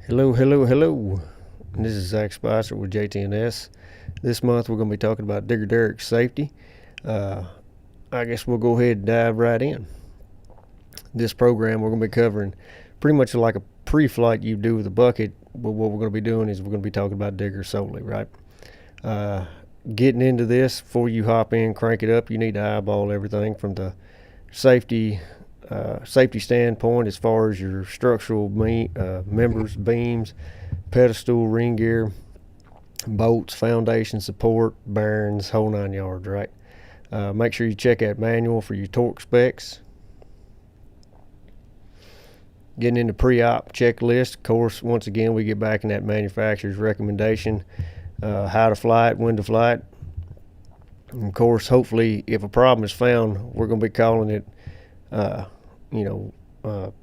Hello, hello, hello. This is Zach Spicer with JTNS. This month we're going to be talking about Digger Derrick's safety. I guess we'll go ahead and dive right in. This program we're going to be covering pretty much like a pre-flight you do with a bucket, but what we're going to be doing is we're going to be talking about Digger solely, right? Getting into this, before you hop in, crank it up, you need to eyeball everything from the safety standpoint as far as your structural members, beams, pedestal, ring gear, bolts, foundation support, bearings, whole 9 yards, right? Make sure you check that manual for your torque specs. Getting into pre-op checklist, of course, once again, we get back in that manufacturer's recommendation, how to fly it, when to fly it. And of course, hopefully, if a problem is found, we're going to be calling it,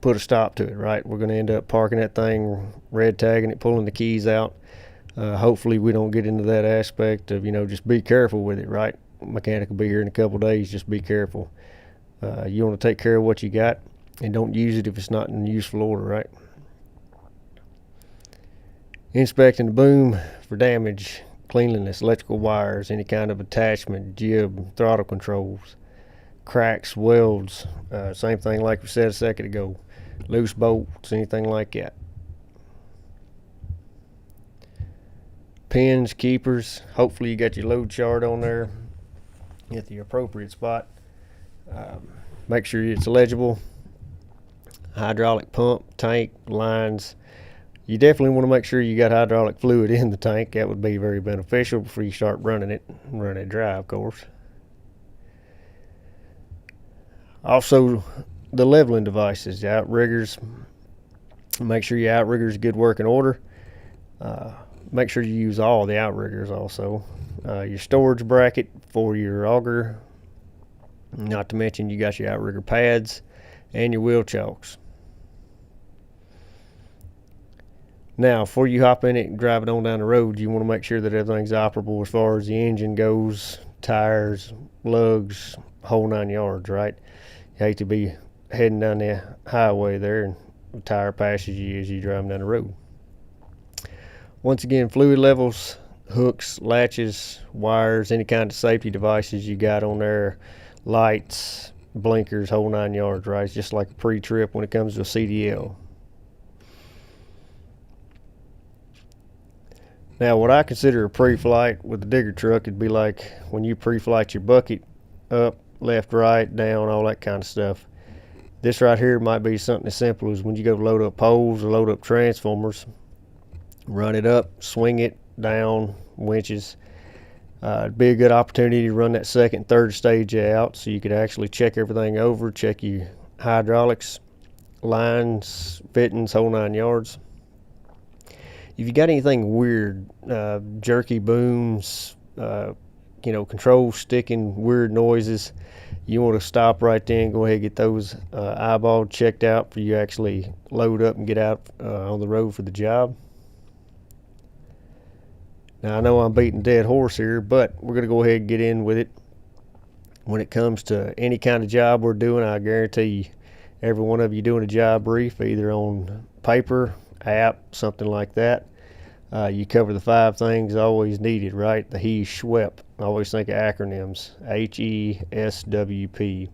put a stop to it, right? We're going to end up parking that thing, red tagging it, pulling the keys out. Hopefully, we don't get into that aspect of, just be careful with it, right? Mechanic will be here in a couple of days, just be careful. You want to take care of what you got and don't use it if it's not in useful order, right? Inspecting the boom for damage, cleanliness, electrical wires, any kind of attachment, jib, throttle controls, cracks, welds, same thing like we said a second ago, loose bolts, anything like that. Pins, keepers, hopefully you got your load chart on there at the appropriate spot. Make sure it's legible. Hydraulic pump, tank, lines. You definitely want to make sure you got hydraulic fluid in the tank. That would be very beneficial before you start running it dry, of course. Also, the leveling devices, the outriggers. Make sure your outrigger's good working order. Make sure you use all the outriggers also. Your storage bracket for your auger. Not to mention you got your outrigger pads and your wheel chocks. Now, before you hop in it and drive it on down the road, you want to make sure that everything's operable as far as the engine goes, tires, lugs, whole 9 yards, right? You hate to be heading down the highway there and the tire passes you as you drive down the road. Once again, fluid levels, hooks, latches, wires, any kind of safety devices you got on there, lights, blinkers, whole 9 yards, right? It's just like a pre-trip when it comes to a CDL. Now, what I consider a pre-flight with the digger truck, it'd be like when you pre-flight your bucket up, left, right, down, all that kind of stuff. This right here might be something as simple as when you go load up poles or load up transformers, run it up, swing it down, winches. It'd be a good opportunity to run that second, third stage out so you could actually check everything over, check your hydraulics, lines, fittings, whole 9 yards. If you got anything weird, jerky booms, controls sticking, weird noises, you want to stop right there and go ahead and get those eyeball checked out before you actually load up and get out on the road for the job. Now, I know I'm beating a dead horse here, but we're going to go ahead and get in with it. When it comes to any kind of job we're doing, I guarantee you, every one of you doing a job brief, either on paper, app, something like that. You cover the 5 things always needed, right? The HESWP. I always think of acronyms. HESWP.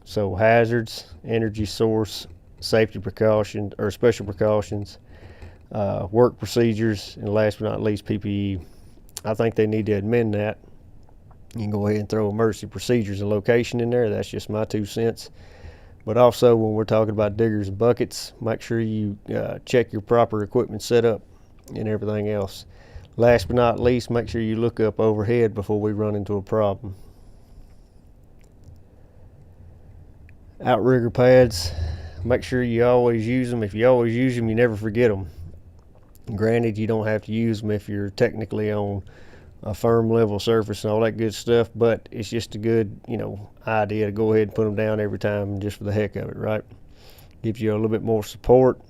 So hazards, energy source, safety precautions or special precautions, work procedures, and last but not least, PPE. I think they need to amend that. You can go ahead and throw emergency procedures and location in there. That's just my 2 cents. But also, when we're talking about diggers and buckets, make sure you check your proper equipment setup and everything else. Last but not least, make sure you look up overhead before we run into a problem. Outrigger pads, make sure you always use them. If you always use them, you never forget them. Granted, you don't have to use them if you're technically on a firm level surface and all that good stuff, but it's just a good idea to go ahead and put them down every time just for the heck of it, right? Gives you a little bit more support,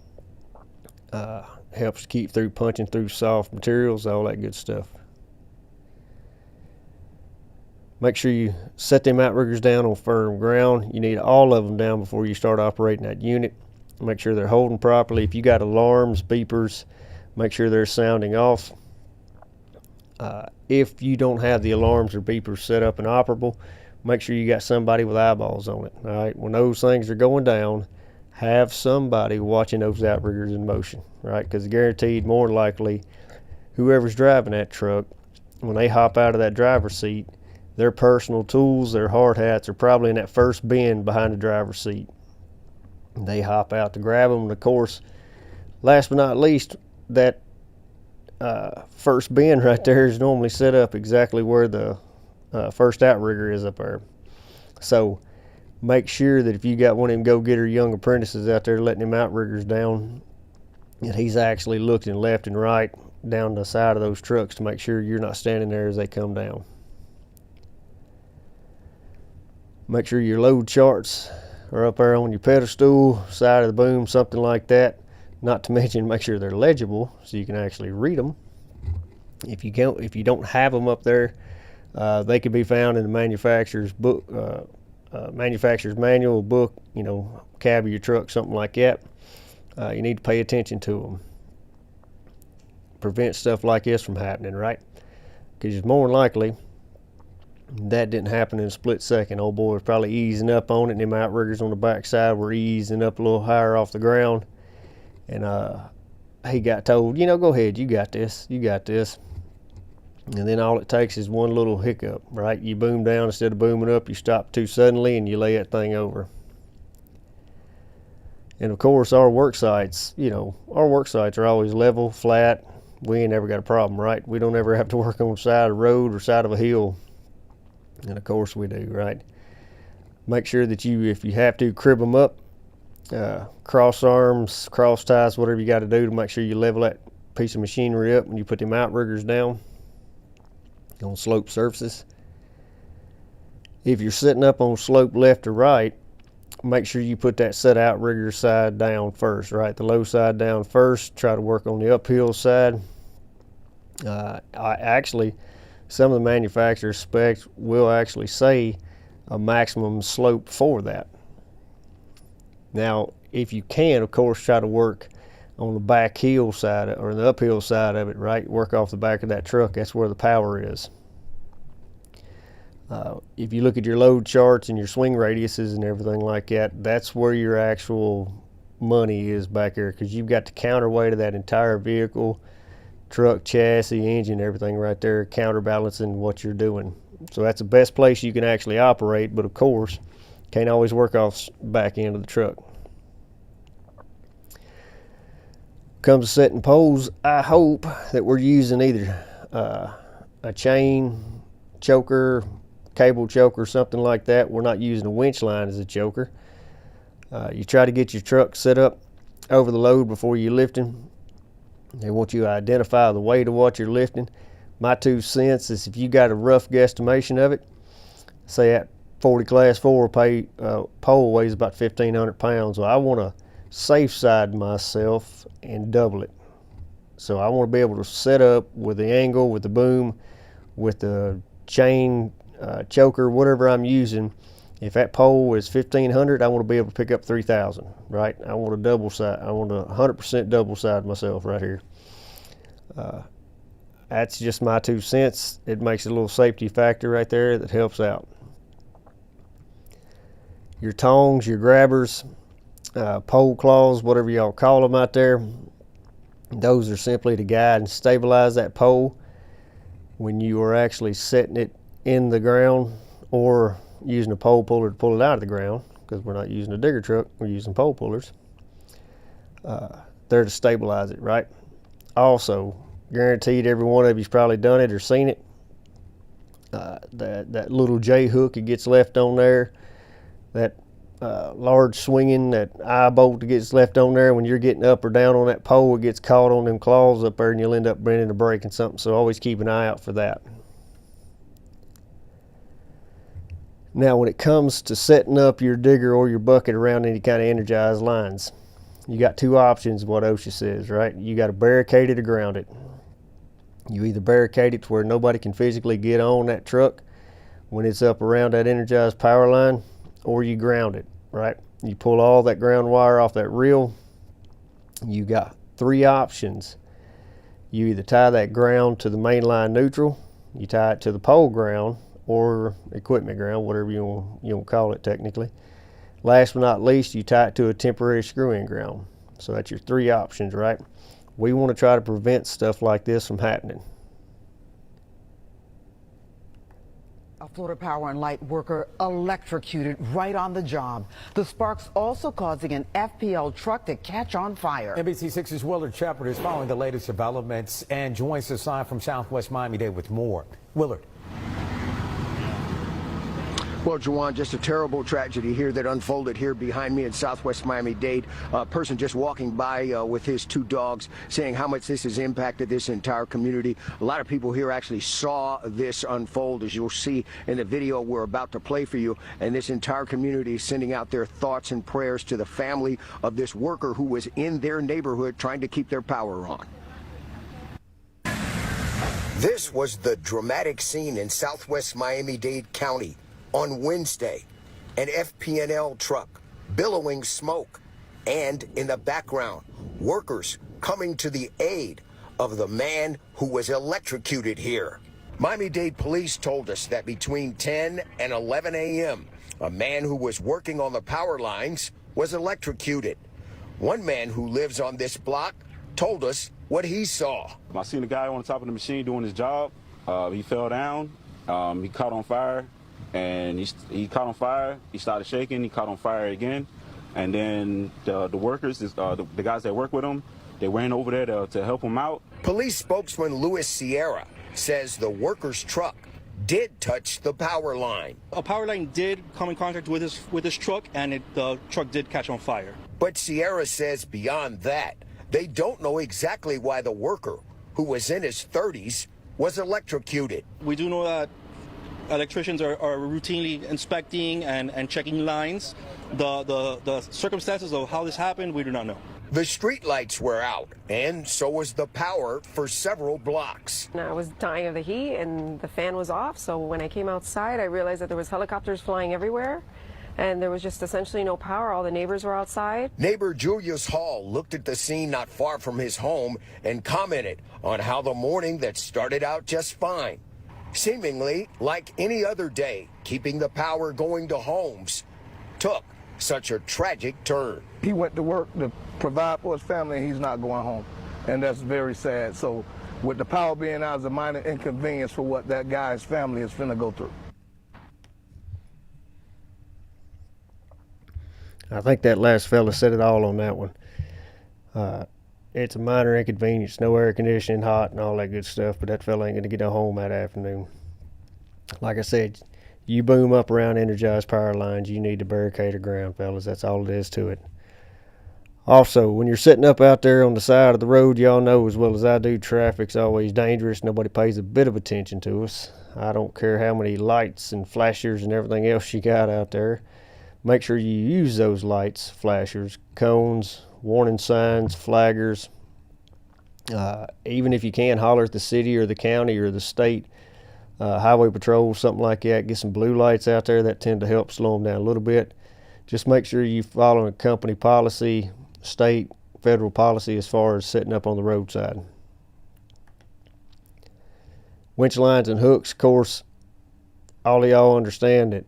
helps keep through punching through soft materials, all that good stuff. Make sure you set them outriggers down on firm ground. You need all of them down before you start operating that unit. make sure they're holding properly. If you got alarms, beepers, make sure they're sounding off. If you don't have the alarms or beepers set up and operable, make sure you got somebody with eyeballs on it. All right, when those things are going down, have somebody watching those outriggers in motion, right? Because guaranteed, more than likely, whoever's driving that truck, when they hop out of that driver's seat, their personal tools, their hard hats are probably in that first bin behind the driver's seat. They hop out to grab them, and of course, last but not least, that first bin right there is normally set up exactly where the first outrigger is up there. So make sure that if you got one of them go-getter young apprentices out there letting them outriggers down, that he's actually looking left and right down the side of those trucks to make sure you're not standing there as they come down. Make sure your load charts are up there on your pedestal, side of the boom, something like that. Not to mention, make sure they're legible so you can actually read them. If you don't have them up there, they could be found in the manufacturer's book, manufacturer's manual, book, cab of your truck, something like that. You need to pay attention to them. Prevent stuff like this from happening, right? Because more than likely, that didn't happen in a split second. Old boy was probably easing up on it, and them outriggers on the backside were easing up a little higher off the ground. And he got told, go ahead, you got this. And then all it takes is one little hiccup, right? You boom down instead of booming up, you stop too suddenly, and you lay that thing over. And of course, our work sites are always level, flat. We ain't ever got a problem, right? We don't ever have to work on the side of the road or side of a hill. And of course we do, right? Make sure that if you have to, crib them up, cross arms, cross ties, whatever you got to do to make sure you level that piece of machinery up when you put them outriggers down on slope surfaces. If you're sitting up on slope left or right, make sure you put that set outrigger side down first, right? The low side down first. Try to work on the uphill side. Some of the manufacturer's specs will actually say a maximum slope for that. Now, if you can, of course, try to work on the back hill side or the uphill side of it, right? Work off the back of that truck. That's where the power is. If you look at your load charts and your swing radiuses and everything like that, that's where your actual money is back there, because you've got the counterweight of that entire vehicle, truck, chassis, engine, everything right there, counterbalancing what you're doing. So that's the best place you can actually operate, but of course, can't always work off the back end of the truck. Comes to setting poles, I hope that we're using either a chain choker, cable choker, something like that. We're not using a winch line as a choker. You try to get your truck set up over the load before you're lifting. They want you to identify the weight of what you're lifting. My 2 cents is, if you got a rough guesstimation of it, say at 40 class 4 pole weighs about 1,500 pounds. Well, I want to safe side myself and double it. So I want to be able to set up with the angle, with the boom, with the chain choker, whatever I'm using. If that pole is 1,500, I want to be able to pick up 3,000, right? I want to double side. I want to 100% double side myself right here. That's just my 2 cents. It makes a little safety factor right there that helps out. Your tongs, your grabbers, pole claws, whatever y'all call them out there, those are simply to guide and stabilize that pole when you are actually setting it in the ground, or using a pole puller to pull it out of the ground, because we're not using a digger truck, we're using pole pullers. They're to stabilize it, right? Also, guaranteed every one of you's probably done it or seen it. That little J hook that gets left on there, that large swinging, that eye bolt that gets left on there, when you're getting up or down on that pole, it gets caught on them claws up there and you'll end up bending or breaking something. So always keep an eye out for that. Now, when it comes to setting up your digger or your bucket around any kind of energized lines, you got 2 options, what OSHA says, right? You got to barricade it or ground it. You either barricade it to where nobody can physically get on that truck when it's up around that energized power line, or you ground it, right? You pull all that ground wire off that reel. You got three options. You either tie that ground to the main line neutral, you tie it to the pole ground, or equipment ground, whatever you want to call it technically. Last but not least, you tie it to a temporary screw-in ground. So that's your three options, right? We want to try to prevent stuff like this from happening. A Florida Power and Light worker electrocuted right on the job. The sparks also causing an FPL truck to catch on fire. NBC6's Willard Shepard is following the latest developments and joins us live from Southwest Miami-Dade with more. Willard. Well, Juwan, just a terrible tragedy here that unfolded here behind me in Southwest Miami-Dade. A person just walking by with his two dogs, saying how much this has impacted this entire community. A lot of people here actually saw this unfold, as you'll see in the video we're about to play for you. And this entire community is sending out their thoughts and prayers to the family of this worker who was in their neighborhood trying to keep their power on. This was the dramatic scene in Southwest Miami-Dade County. On Wednesday, an FP&L truck billowing smoke, and in the background, workers coming to the aid of the man who was electrocuted here. Miami-Dade police told us that between 10 and 11 a.m., a man who was working on the power lines was electrocuted. One man who lives on this block told us what he saw. I seen the guy on top of the machine doing his job. He fell down, he caught on fire. And he caught on fire, he started shaking, he caught on fire again. And then the workers, the guys that work with him, they ran over there to help him out. Police spokesman Luis Sierra says the worker's truck did touch the power line. A power line did come in contact with this truck, and the truck did catch on fire. But Sierra says beyond that, they don't know exactly why the worker, who was in his 30s, was electrocuted. We do know that electricians are routinely inspecting and checking lines. The circumstances of how this happened, we do not know. The street lights were out, and so was the power for several blocks. I was dying of the heat, and the fan was off, so when I came outside, I realized that there was helicopters flying everywhere, and there was just essentially no power. All the neighbors were outside. Neighbor Julius Hall looked at the scene not far from his home and commented on how the morning that started out just fine, seemingly like any other day, keeping the power going to homes, took such a tragic turn. He went to work to provide for his family, and he's not going home, and that's very sad. So with the power being out, it's a minor inconvenience for what that guy's family is finna go through. I think that last fella said it all on that one. It's a minor inconvenience, no air conditioning, hot, and all that good stuff, but that fella ain't going to get home that afternoon. Like I said, you boom up around energized power lines, you need to barricade the ground, fellas. That's all it is to it. Also, when you're sitting up out there on the side of the road, y'all know as well as I do, traffic's always dangerous. Nobody pays a bit of attention to us. I don't care how many lights and flashers and everything else you got out there. Make sure you use those lights, flashers, cones, warning signs, flaggers. Even if you can, holler at the city or the county or the state highway patrol, something like that. Get some blue lights out there that tend to help slow them down a little bit. Just make sure you follow a company policy, state, federal policy as far as setting up on the roadside. Winch lines and hooks, of course, all of y'all understand that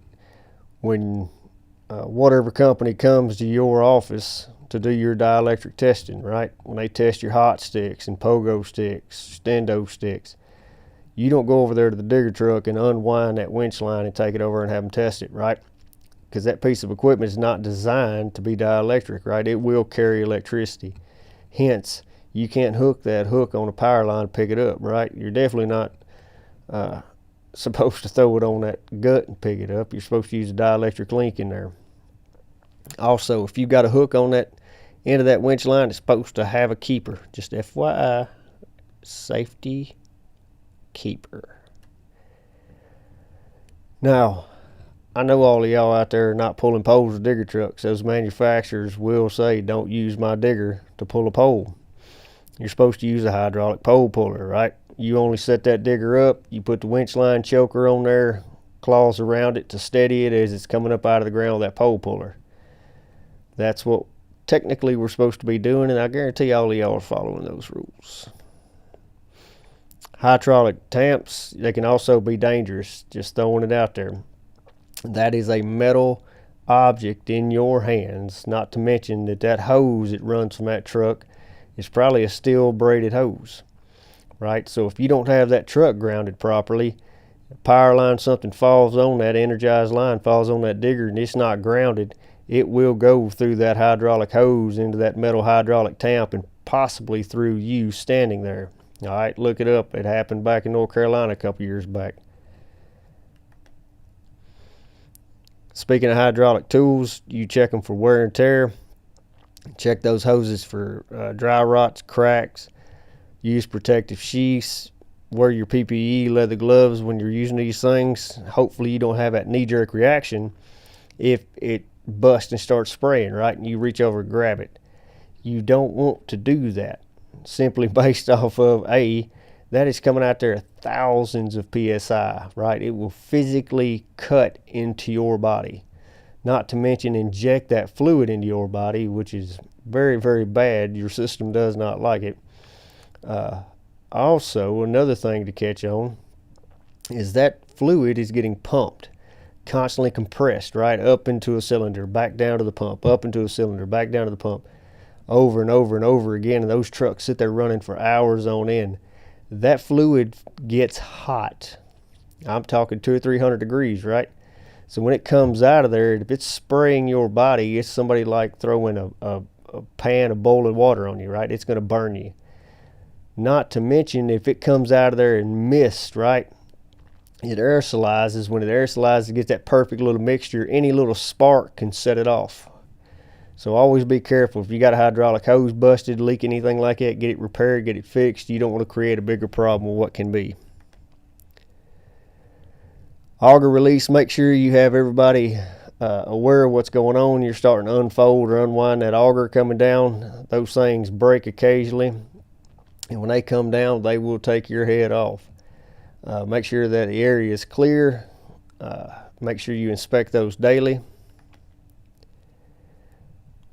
when whatever company comes to your office to do your dielectric testing, right? When they test your hot sticks and pogo sticks, stendo sticks, you don't go over there to the digger truck and unwind that winch line and take it over and have them test it, right? Because that piece of equipment is not designed to be dielectric, right? It will carry electricity. Hence, you can't hook that hook on a power line and pick it up, right? You're definitely not supposed to throw it on that gut and pick it up. You're supposed to use a dielectric link in there. Also, if you've got a hook on that end of that winch line, it's supposed to have a keeper. Just FYI, safety keeper. Now, I know all of y'all out there are not pulling poles with digger trucks. Those manufacturers will say, don't use my digger to pull a pole. You're supposed to use a hydraulic pole puller, right? You only set that digger up, you put the winch line choker on there, claws around it to steady it as it's coming up out of the ground with that pole puller. That's what technically we're supposed to be doing, and I guarantee all of y'all are following those rules. Hydraulic tamps, they can also be dangerous, just throwing it out there. That is a metal object in your hands, not to mention that hose that runs from that truck is probably a steel braided hose, right? So if you don't have that truck grounded properly, power line, something falls on that energized line, falls on that digger, and it's not grounded, it will go through that hydraulic hose into that metal hydraulic tamp and possibly through you standing there. All right, look it up. It happened back in North Carolina a couple years back. Speaking of hydraulic tools, you check them for wear and tear. Check those hoses for dry rots, cracks. Use protective sheaths. Wear your PPE, leather gloves when you're using these things. Hopefully you don't have that knee-jerk reaction if it busts and starts spraying, right? And you reach over and grab it. You don't want to do that, simply based off of that is coming out there at thousands of PSI, right? It will physically cut into your body. Not to mention inject that fluid into your body, which is very, very bad. Your system does not like it. Also, another thing to catch on is that fluid is getting pumped, constantly compressed, right? Up into a cylinder, back down to the pump, up into a cylinder, back down to the pump, over and over and over again. And those trucks sit there running for hours on end. That fluid gets hot. I'm talking 200 or 300 degrees, right? So when it comes out of there, if it's spraying your body, it's somebody like throwing a pan of boiling water on you, right? It's going to burn you. Not to mention if it comes out of there in mist, right? It aerosolizes. When it aerosolizes, it gets that perfect little mixture. Any little spark can set it off. So always be careful. If you got a hydraulic hose busted, leak, anything like that, get it repaired, get it fixed. You don't want to create a bigger problem with what can be. Auger release, make sure you have everybody aware of what's going on. You're starting to unfold or unwind that auger coming down. Those things break occasionally, and when they come down, they will take your head off. Make sure that the area is clear. Make sure you inspect those daily.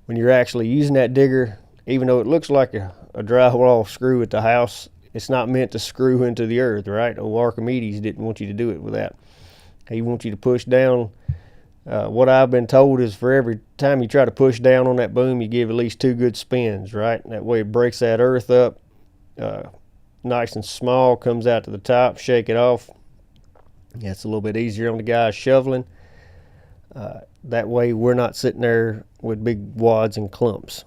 When you're actually using that digger, even though it looks like a drywall screw at the house, it's not meant to screw into the earth, right? Old Archimedes didn't want you to do it with that. He wants you to push down. What I've been told is for every time you try to push down on that boom, you give at least 2 good spins, right? That way it breaks that earth up nice and small, comes out to the top, shake it off. That's a little bit easier on the guys shoveling. That way we're not sitting there with big wads and clumps.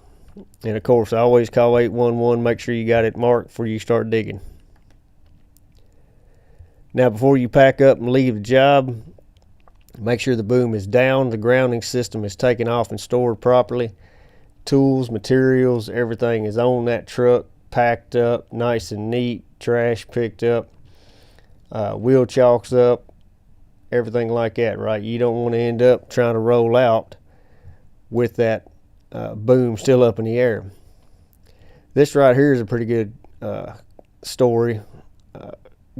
And of course, I always call 811, make sure you got it marked before you start digging. Now, before you pack up and leave the job, make sure the boom is down, the grounding system is taken off and stored properly. Tools, materials, everything is on that truck, packed up, nice and neat, trash picked up, wheel chalks up, everything like that, right? You don't want to end up trying to roll out with that boom still up in the air. This right here is a pretty good story.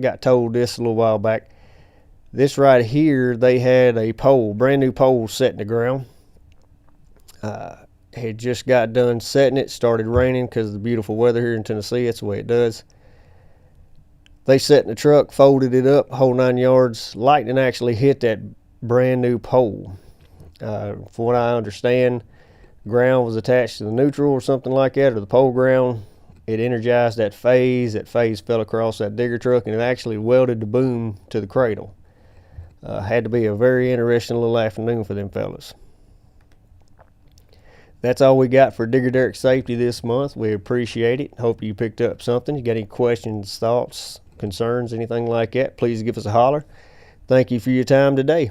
Got told this a little while back. This right here, they had a pole, brand new pole set in the ground. Had just got done setting it, started raining because of the beautiful weather here in Tennessee. That's the way it does. They set in the truck, folded it up, whole 9 yards. Lightning actually hit that brand new pole. From what I understand, ground was attached to the neutral or something like that, or the pole ground. It energized that phase. That phase fell across that digger truck, and it actually welded the boom to the cradle. Had to be a very interesting little afternoon for them fellas. That's all we got for Digger Derrick Safety this month. We appreciate it. Hope you picked up something. You got any questions, thoughts, concerns, anything like that, please give us a holler. Thank you for your time today.